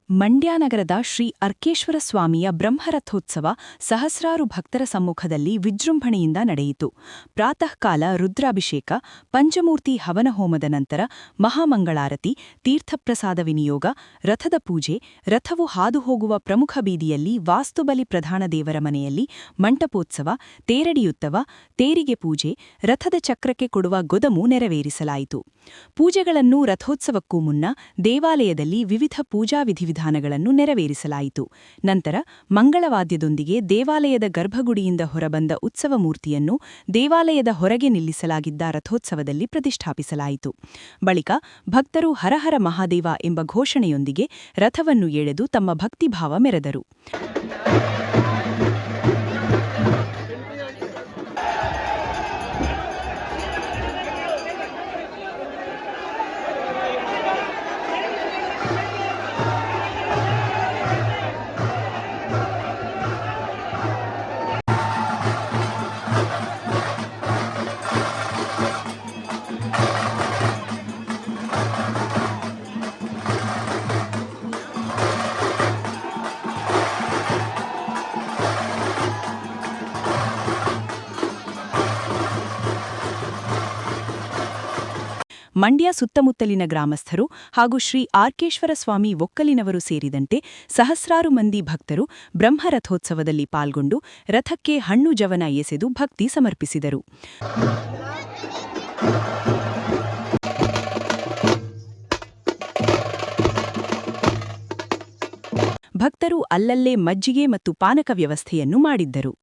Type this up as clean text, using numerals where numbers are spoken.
ಮಂಡ್ಯ ನಗರದ ಶ್ರೀ ಅರ್ಕೇಶ್ವರ ಸ್ವಾಮಿಯ ಬ್ರಹ್ಮರಥೋತ್ಸವ ಸಹಸ್ರಾರು ಭಕ್ತರ ಸಮ್ಮುಖದಲ್ಲಿ ವಿಜೃಂಭಣೆಯಿಂದ ನಡೆಯಿತು. ಪ್ರಾತಃ ಕಾಲ ರುದ್ರಾಭಿಷೇಕ, ಪಂಚಮೂರ್ತಿ ಹವನ ಹೋಮದ ನಂತರ ಮಹಾಮಂಗಳಾರತಿ, ತೀರ್ಥಪ್ರಸಾದ ವಿನಿಯೋಗ, ರಥದ ಪೂಜೆ, ರಥವು ಹಾದುಹೋಗುವ ಪ್ರಮುಖ ಬೀದಿಯಲ್ಲಿ ವಾಸ್ತುಬಲಿ ಪ್ರಧಾನ ದೇವರ ಮನೆಯಲ್ಲಿ ಮಂಟಪೋತ್ಸವ, ತೇರಡಿಯುತ್ತವ, ತೇರಿಗೆ ಪೂಜೆ, ರಥದ ಚಕ್ರಕ್ಕೆ ಕೊಡುವ ಗೊದಮು ನೆರವೇರಿಸಲಾಯಿತು. ಪೂಜೆಗಳನ್ನು ರಥೋತ್ಸವಕ್ಕೂ ಮುನ್ನ ದೇವಾಲಯದಲ್ಲಿ ವಿವಿಧ ಪೂಜಾ ವಿಧಿವಿಧಾನಗಳನ್ನು ನೆರವೇರಿಸಲಾಯಿತು. ನಂತರ ಮಂಗಳವಾದ್ಯದೊಂದಿಗೆ ದೇವಾಲಯದ ಗರ್ಭಗುಡಿಯಿಂದ ಹೊರಬಂದ ಉತ್ಸವ ಮೂರ್ತಿಯನ್ನು ದೇವಾಲಯದ ಹೊರಗೆ ನಿಲ್ಲಿಸಲಾಗಿದ್ದ ರಥೋತ್ಸವದಲ್ಲಿ ಪ್ರತಿಷ್ಠಾಪಿಸಲಾಯಿತು. ಬಳಿಕ ಭಕ್ತರು ಹರಹರ ಮಹಾದೇವ ಎಂಬ ಘೋಷಣೆಯೊಂದಿಗೆ ರಥವನ್ನು ಎಳೆದು ತಮ್ಮ ಭಕ್ತಿಭಾವ ಮೆರೆದರು. ಮಂಡ್ಯ ಸುತ್ತಮುತ್ತಲಿನ ಗ್ರಾಮಸ್ಥರು ಹಾಗೂ ಶ್ರೀ ಆರ್ಕೇಶ್ವರ ಸ್ವಾಮಿ ಒಕ್ಕಲಿನವರು ಸೇರಿದಂತೆ ಸಹಸ್ರಾರು ಮಂದಿ ಭಕ್ತರು ಬ್ರಹ್ಮರಥೋತ್ಸವದಲ್ಲಿ ಪಾಲ್ಗೊಂಡು ರಥಕ್ಕೆ ಹಣ್ಣು ಜವನ ಎಸೆದು ಭಕ್ತಿ ಸಮರ್ಪಿಸಿದರು. ಭಕ್ತರು ಅಲ್ಲಲ್ಲೇ ಮಜ್ಜಿಗೆ ಮತ್ತು ಪಾನಕ ವ್ಯವಸ್ಥೆಯನ್ನು ಮಾಡಿದ್ದರು.